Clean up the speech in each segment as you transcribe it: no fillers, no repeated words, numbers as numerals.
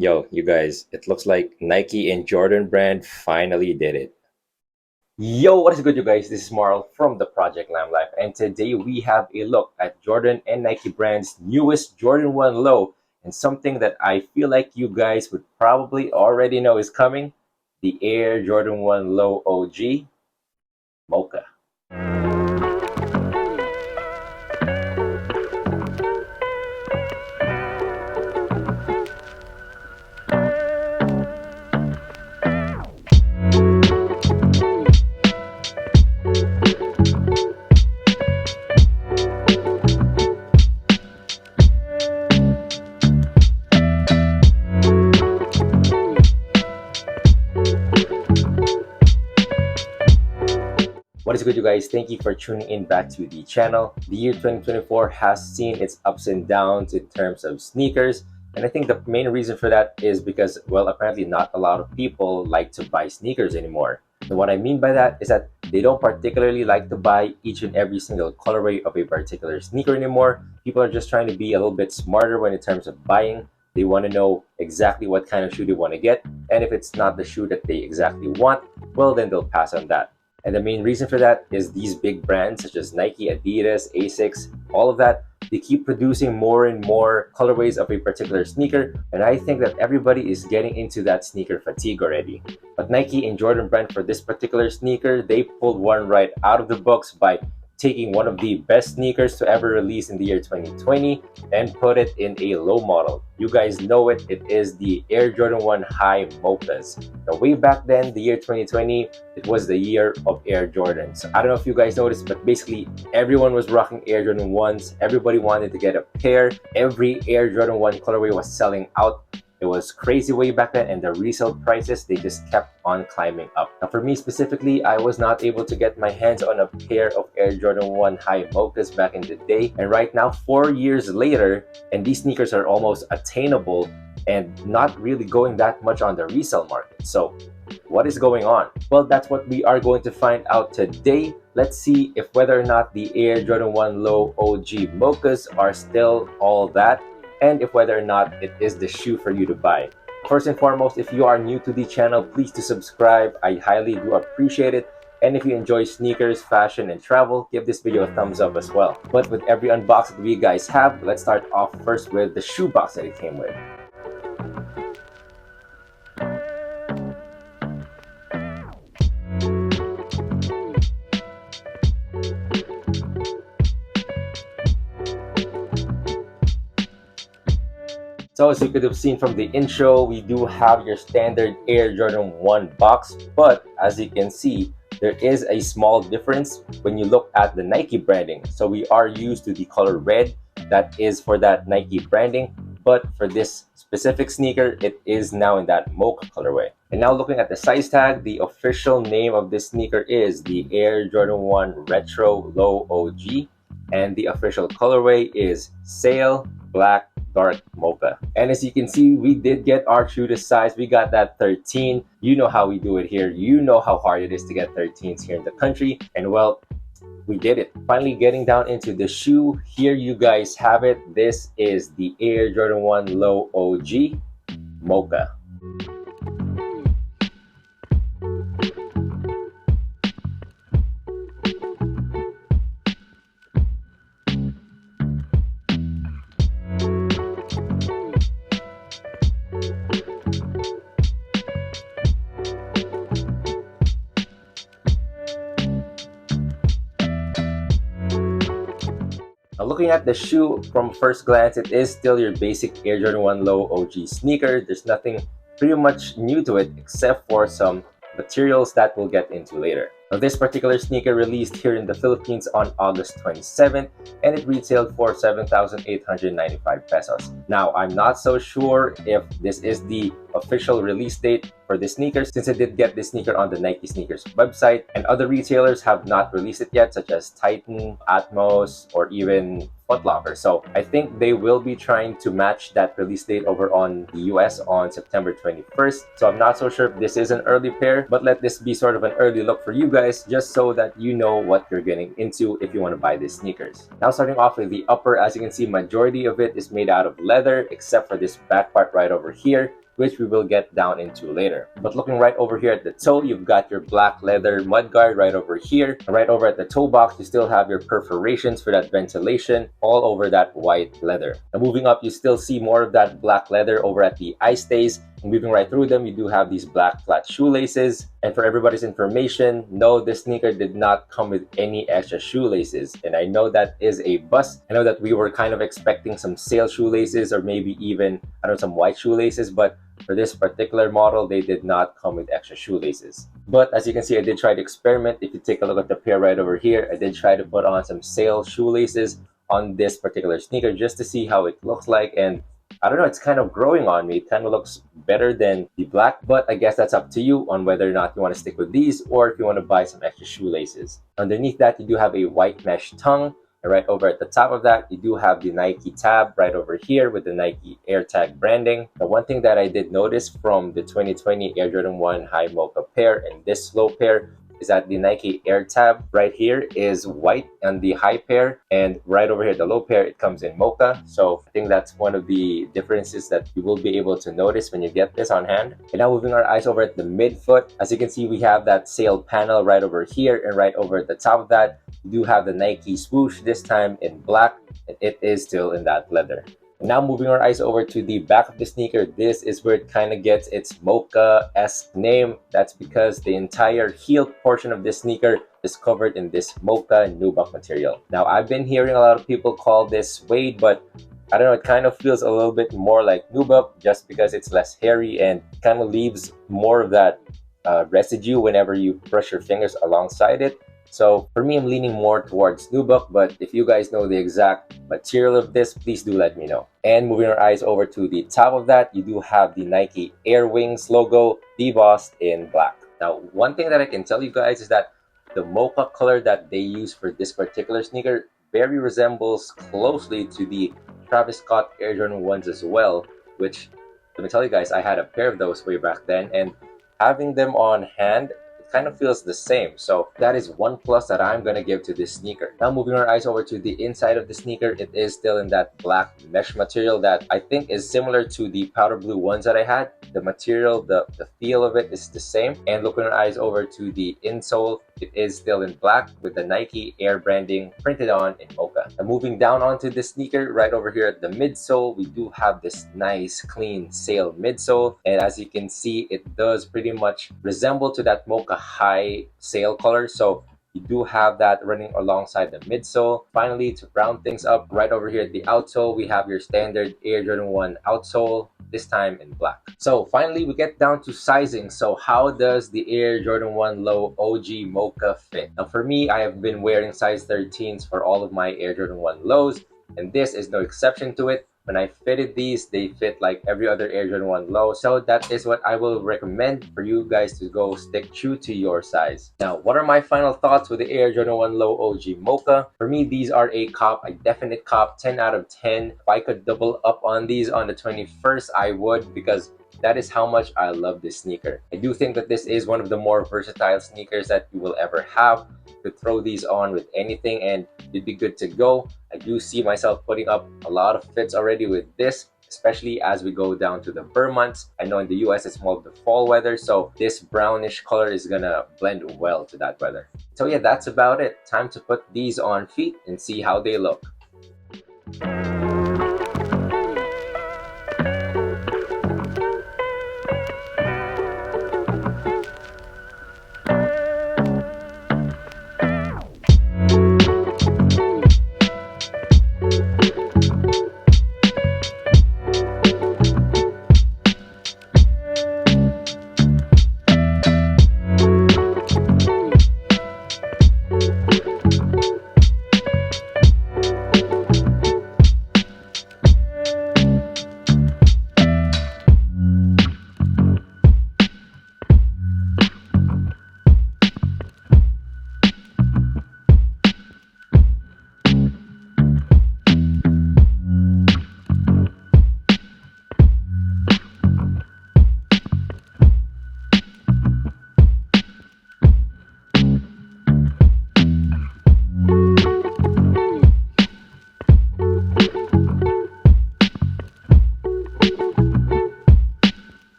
Yo, you guys, it looks like Nike and Jordan brand finally did it. Yo, what is good, you guys? This is Marl from the Project Lamb Life, and today we have a look at Jordan and Nike brand's newest Jordan 1 Low, and something that I feel like you guys would probably already know is coming, the Air Jordan 1 Low OG Mocha. What is good, you guys? Thank you for tuning in back to the channel. The year 2024 has seen its ups and downs in terms of sneakers. And I think the main reason for that is because, well, apparently not a lot of people like to buy sneakers anymore. And what I mean by that is that they don't particularly like to buy each and every single colorway of a particular sneaker anymore. People are just trying to be a little bit smarter when in terms of buying. They want to know exactly what kind of shoe they want to get. And if it's not the shoe that they exactly want, well, then they'll pass on that. And the main reason for that is these big brands such as Nike, Adidas, Asics, all of that, they keep producing more and more colorways of a particular sneaker. And I think that everybody is getting into that sneaker fatigue already. But Nike and Jordan brand for this particular sneaker, they pulled one right out of the books by taking one of the best sneakers to ever release in the year 2020 and put it in a low model. You guys know it, it is the Air Jordan 1 High Mochas. Now, way back then, the year 2020, it was the year of Air Jordans. I don't know if you guys noticed, but basically everyone was rocking Air Jordan 1s. Everybody wanted to get a pair. Every Air Jordan 1 colorway was selling out. It was crazy way back then, and the resale prices, they just kept on climbing up. Now, for me specifically, I was not able to get my hands on a pair of Air Jordan 1 High Mochas back in the day. And right now, 4 years later, and these sneakers are almost attainable and not really going that much on the resale market. So what is going on? Well, that's what we are going to find out today. Let's see if whether or not the Air Jordan 1 Low OG Mochas are still all that, and if whether or not it is the shoe for you to buy. First and foremost, if you are new to the channel, please do subscribe. I highly do appreciate it. And if you enjoy sneakers, fashion, and travel, give this video a thumbs up as well. But with every unbox that we guys have, let's start off first with the shoe box that it came with. So as you could have seen from the intro, we do have your standard Air Jordan 1 box, but as you can see, there is a small difference when you look at the Nike branding. So we are used to the color red, that is for that Nike branding, but for this specific sneaker, it is now in that Mocha colorway. And now looking at the size tag, the official name of this sneaker is the Air Jordan 1 Retro Low OG, and the official colorway is Sail Black Dark Mocha. And as you can see, we did get our true to size. We got that 13. You know how we do it here. You know how hard it is to get 13s here in the country. And well, we did it. Finally getting down into the shoe. Here you guys have it. This is the Air Jordan 1 Low OG Mocha. Now looking at the shoe from first glance, it is still your basic Air Jordan 1 Low OG sneaker. There's nothing pretty much new to it except for some materials that we'll get into later. Now this particular sneaker released here in the Philippines on August 27th, and it retailed for 7,895 pesos. Now I'm not so sure if this is the official release date for this sneaker, since I did get this sneaker on the Nike sneakers website, and other retailers have not released it yet, such as Titan, Atmos, or even Foot Locker. So I think they will be trying to match that release date over on the US on September 21st. So I'm not so sure if this is an early pair, but let this be sort of an early look for you guys, just so that you know what you're getting into if you want to buy these sneakers. Now starting off with the upper, as you can see, majority of it is made out of leather, except for this back part right over here. which we will get down into later. But looking right over here at the toe, you've got your black leather mudguard right over here. And right over at the toe box, you still have your perforations for that ventilation all over that white leather. And moving up, you still see more of that black leather over at the eye stays. And moving right through them, you do have these black flat shoelaces. And for everybody's information, no, this sneaker did not come with any extra shoelaces. And I know that is a bust. I know that we were kind of expecting some sail shoelaces or maybe even, I don't know, some white shoelaces, but for this particular model, they did not come with extra shoelaces. But as you can see, I did try to experiment. If you take a look at the pair right over here, I did try to put on some sail shoelaces on this particular sneaker just to see how it looks like. And I don't know, it's kind of growing on me. It kind of looks better than the black, but I guess that's up to you on whether or not you want to stick with these or if you want to buy some extra shoelaces. Underneath that, you do have a white mesh tongue. And right over at the top of that, you do have the Nike tab right over here with the Nike AirTag branding. The one thing that I did notice from the 2020 Air Jordan 1 High Mocha pair and this low pair is that the Nike Air tab right here is white on the high pair, and right over here the low pair it comes in mocha. So I think that's one of the differences that you will be able to notice when you get this on hand. And now moving our eyes over at the midfoot, as you can see we have that sail panel right over here, and right over at the top of that you do have the Nike swoosh, this time in black, and it is still in that leather. Now moving our eyes over to the back of the sneaker, this is where it kind of gets its mocha-esque name. That's because the entire heel portion of this sneaker is covered in this mocha nubuck material. Now I've been hearing a lot of people call this suede, but I don't know, it kind of feels a little bit more like nubuck just because it's less hairy and kind of leaves more of that residue whenever you brush your fingers alongside it. So for me, I'm leaning more towards nubuck, but if you guys know the exact material of this, please do let me know. And moving our eyes over to the top of that, you do have the Nike Air Wings logo debossed in black. Now, one thing that I can tell you guys is that the mocha color that they use for this particular sneaker very resembles closely to the Travis Scott Air Jordan 1s as well, which, let me tell you guys, I had a pair of those way back then, and having them on hand, kind of feels the same. So that is one plus that I'm gonna give to this sneaker. Now moving our eyes over to the inside of the sneaker, it is still in that black mesh material that I think is similar to the powder blue ones that I had. The material, the feel of it is the same. And looking our eyes over to the insole, it is still in black with the Nike Air branding printed on in mocha. And moving down onto the sneaker, right over here at the midsole, we do have this nice clean sail midsole. And as you can see, it does pretty much resemble to that mocha high sail color. So you do have that running alongside the midsole. Finally, to round things up, right over here at the outsole, we have your standard Air Jordan 1 outsole, this time in black. So finally, we get down to sizing. So how does the Air Jordan 1 Low OG Mocha fit? Now for me, I have been wearing size 13s for all of my Air Jordan 1 lows, and this is no exception to it. When I fitted these, they fit like every other Air Jordan 1 low. So that is what I will recommend for you guys to go stick true to your size. Now, what are my final thoughts with the Air Jordan 1 Low OG Mocha? For me, these are a definite cop, 10 out of 10. If I could double up on these on the 21st, I would, because that is how much I love this sneaker. I do think that this is one of the more versatile sneakers that you will ever have. You could throw these on with anything and you'd be good to go. I do see myself putting up a lot of fits already with this, especially as we go down to the burr months. I know in the US it's more of the fall weather, so this brownish color is gonna blend well to that weather. So yeah, that's about it. Time to put these on feet and see how they look.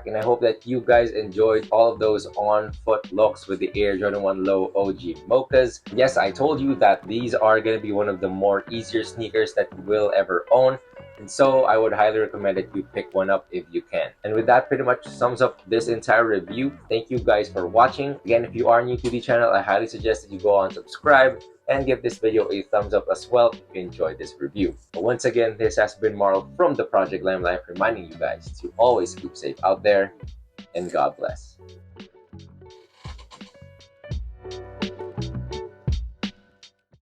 back, and I hope that you guys enjoyed all of those on-foot looks with the Air Jordan 1 Low OG Mochas. Yes, I told you that these are going to be one of the more easier sneakers that you will ever own. And so I would highly recommend that you pick one up if you can. And with that, pretty much sums up this entire review. Thank you guys for watching. Again, if you are new to the channel, I highly suggest that you go on subscribe and give this video a thumbs up as well if you enjoyed this review. But once again, this has been Marl from the Project Limelife, reminding you guys to always keep safe out there, and God bless.